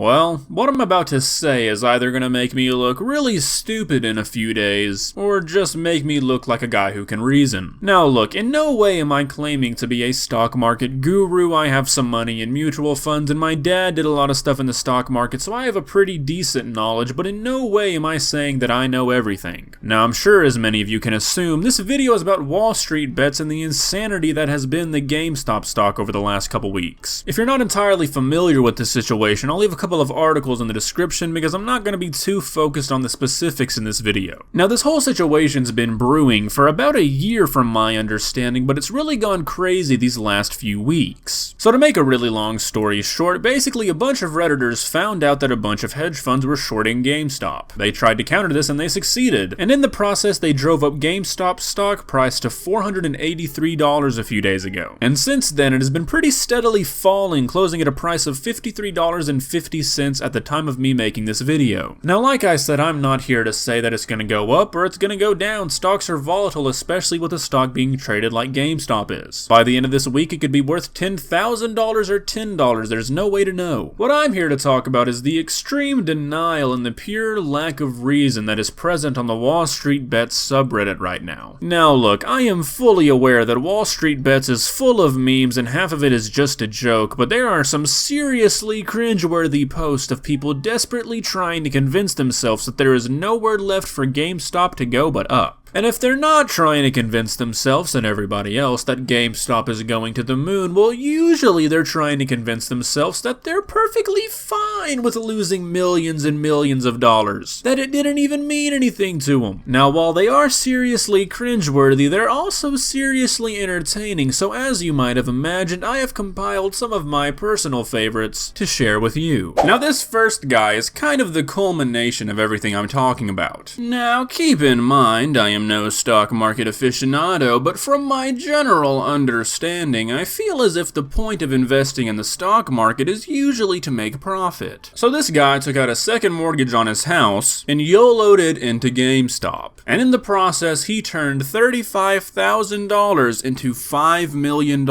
Well, what I'm about to say is either gonna make me look really stupid in a few days, or just make me look like a guy who can reason. Now look, in no way am I claiming to be a stock market guru. I have some money in mutual funds, and my dad did a lot of stuff in the stock market, so I have a pretty decent knowledge, but in no way am I saying that I know everything. Now I'm sure, as many of you can assume, this video is about Wall Street bets and the insanity that has been the GameStop stock over the last couple weeks. If you're not entirely familiar with this situation, I'll leave a couple of articles in the description because I'm not going to be too focused on the specifics in this video. Now this whole situation's been brewing for about a year from my understanding, but it's really gone crazy these last few weeks. So to make a really long story short, basically a bunch of Redditors found out that a bunch of hedge funds were shorting GameStop. They tried to counter this and they succeeded, and in the process they drove up GameStop's stock price to $483 a few days ago. And since then it has been pretty steadily falling, closing at a price of $53.50 at the time of me making this video. Now like I said, I'm not here to say that it's going to go up or it's going to go down. Stocks are volatile, especially with a stock being traded like GameStop is. By the end of this week it could be worth $10,000 or $10, there's no way to know. What I'm here to talk about is the extreme denial and the pure lack of reason that is present on the WallStreetBets subreddit right now. Now look, I am fully aware that WallStreetBets is full of memes and half of it is just a joke, but there are some seriously cringeworthy posts of people desperately trying to convince themselves that there is nowhere left for GameStop to go but up. And if they're not trying to convince themselves and everybody else that GameStop is going to the moon, well, usually they're trying to convince themselves that they're perfectly fine with losing millions and millions of dollars, that it didn't even mean anything to them. Now, while they are seriously cringeworthy, they're also seriously entertaining, so as you might have imagined, I have compiled some of my personal favorites to share with you. Now, this first guy is kind of the culmination of everything I'm talking about. Now, keep in mind, I am no stock market aficionado, but from my general understanding, I feel as if the point of investing in the stock market is usually to make profit. So this guy took out a second mortgage on his house and YOLO'd it into GameStop. And in the process, he turned $35,000 into $5 million.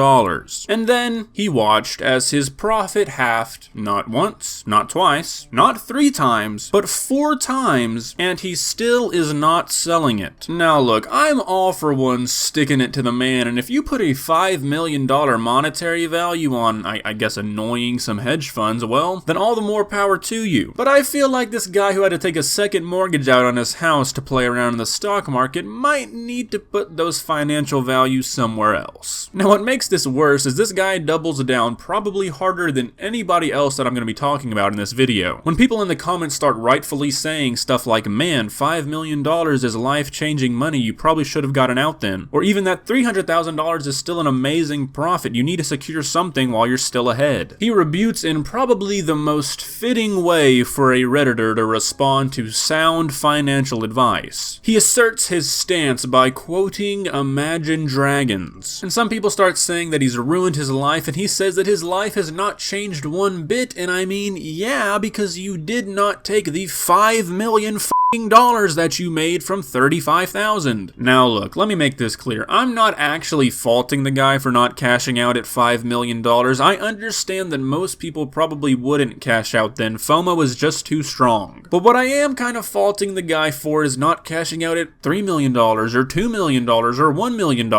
And then he watched as his profit halved, not once, not twice, not 3 times, but 4 times, and he still is not selling it. Now look, I'm all for one sticking it to the man, and if you put a $5 million monetary value on, I guess, annoying some hedge funds, well, then all the more power to you. But I feel like this guy who had to take a second mortgage out on his house to play around in the stock market might need to put those financial values somewhere else. Now what makes this worse is this guy doubles down probably harder than anybody else that I'm going to be talking about in this video. When people in the comments start rightfully saying stuff like, man, $5 million is life-changing money, you probably should have gotten out then. Or even that $300,000 is still an amazing profit, you need to secure something while you're still ahead. He rebutes in probably the most fitting way for a Redditor to respond to sound financial advice. He asserts his stance by quoting Imagine Dragons. And some people start saying that he's ruined his life, and he says that his life has not changed one bit, and I mean, yeah, because you did not take the $5 million that you made from $35,000. Now look, let me make this clear. I'm not actually faulting the guy for not cashing out at $5 million. I understand that most people probably wouldn't cash out then. FOMO is just too strong. But what I am kind of faulting the guy for is not cashing out at $3 million or $2 million or $1 million.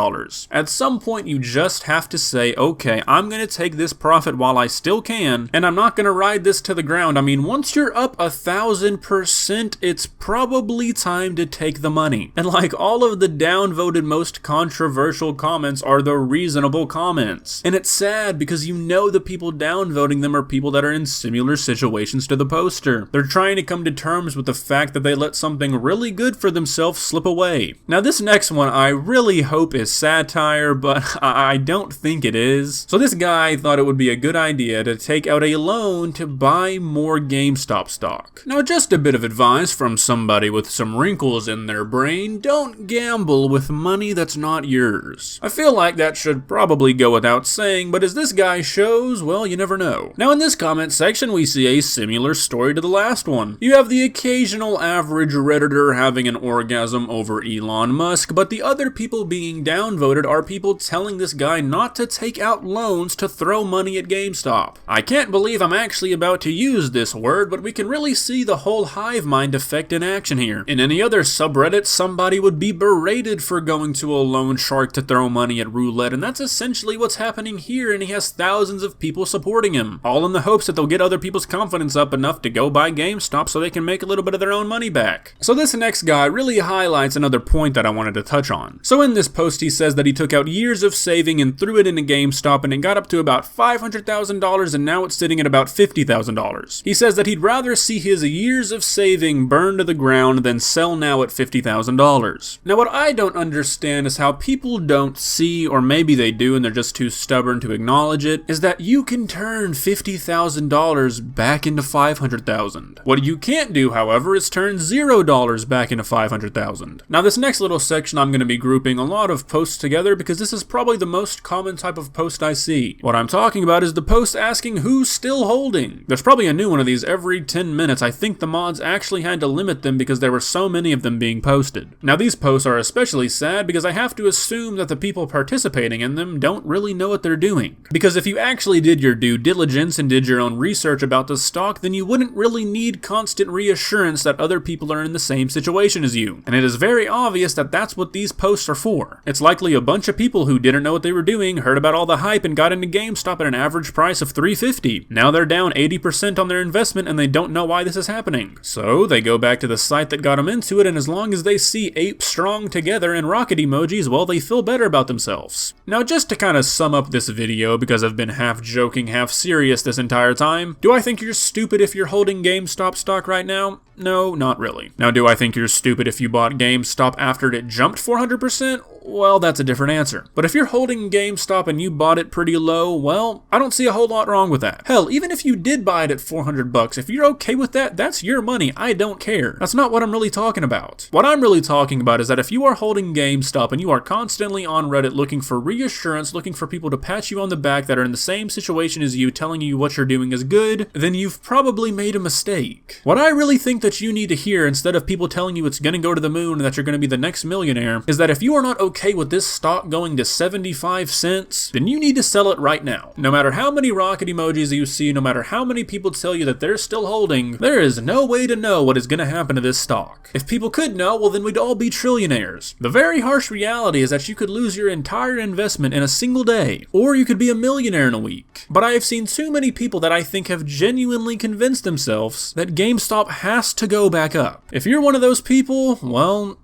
At some point you just have to say, okay, I'm going to take this profit while I still can, and I'm not going to ride this to the ground. I mean, once you're up 1,000%, it's probably time to take the money. And like all of the downvoted most controversial comments are the reasonable comments. And it's sad because you know the people downvoting them are people that are in similar situations to the poster. They're trying to come to terms with the fact that they let something really good for themselves slip away. Now this next one I really hope is satire, but I don't think it is. So this guy thought it would be a good idea to take out a loan to buy more GameStop stock. Now just a bit of advice from somebody with some wrinkles in their brain, don't gamble with money that's not yours. I feel like that should probably go without saying, but as this guy shows, well, you never know. Now in this comment section, we see a similar story to the last one. You have the occasional average Redditor having an orgasm over Elon Musk, but the other people being downvoted are people telling this guy not to take out loans to throw money at GameStop. I can't believe I'm actually about to use this word, but we can really see the whole hive mind effect in action here. In any other subreddit, somebody would be berated for going to a loan shark to throw money at roulette, and that's essentially what's happening here, and he has thousands of people supporting him, all in the hopes that they'll get other people's confidence up enough to go buy GameStop so they can make a little bit of their own money back. So this next guy really highlights another point that I wanted to touch on. So in this post he says that he took out years of saving and threw it into GameStop, and it got up to about $500,000, and now it's sitting at about $50,000. He says that he'd rather see his years of saving burn to the ground than sell now at $50,000. Now what I don't understand is how people don't see, or maybe they do and they're just too stubborn to acknowledge it, is that you can turn $50,000 back into $500,000. What you can't do, however, is turn $0 back into $500,000. Now this next little section I'm going to be grouping a lot of posts together because this is probably the most common type of post I see. What I'm talking about is the post asking who's still holding. There's probably a new one of these every 10 minutes. I think the mods actually had to limit them because there were so many of them being posted. Now these posts are especially sad because I have to assume that the people participating in them don't really know what they're doing. Because if you actually did your due diligence and did your own research about the stock, then you wouldn't really need constant reassurance that other people are in the same situation as you. And it is very obvious that that's what these posts are for. It's likely a bunch of people who didn't know what they were doing, heard about all the hype, and got into GameStop at an average price of $350. Now they're down 80% on their investment and they don't know why this is happening. So they go back to the site that got them into it, and as long as they see ape strong together and rocket emojis, well, they feel better about themselves. Now just to kind of sum up this video, because I've been half joking, half serious this entire time, do I think you're stupid if you're holding GameStop stock right now? No, not really. Now, do I think you're stupid if you bought GameStop after it jumped 400%? Well, that's a different answer. But if you're holding GameStop and you bought it pretty low, well, I don't see a whole lot wrong with that. Hell, even if you did buy it at $400, if you're okay with that, that's your money. I don't care. That's not what I'm really talking about. What I'm really talking about is that if you are holding GameStop and you are constantly on Reddit looking for reassurance, looking for people to pat you on the back that are in the same situation as you, telling you what you're doing is good, then you've probably made a mistake. What I really think that you need to hear, instead of people telling you it's gonna go to the moon and that you're gonna be the next millionaire, is that if you are not okay with this stock going to 75 cents, then you need to sell it right now. No matter how many rocket emojis you see, no matter how many people tell you that they're still holding, there is no way to know what is gonna happen to this stock. If people could know, well then we'd all be trillionaires. The very harsh reality is that you could lose your entire investment in a single day, or you could be a millionaire in a week. But I have seen too many people that I think have genuinely convinced themselves that GameStop has to go back up. If you're one of those people, well,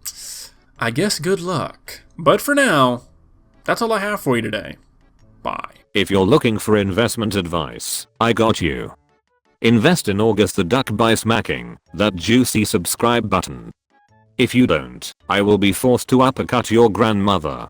I guess good luck. But for now, that's all I have for you today. Bye. If you're looking for investment advice, I got you. Invest in AugustTheDuck by smacking that juicy subscribe button. If you don't, I will be forced to uppercut your grandmother.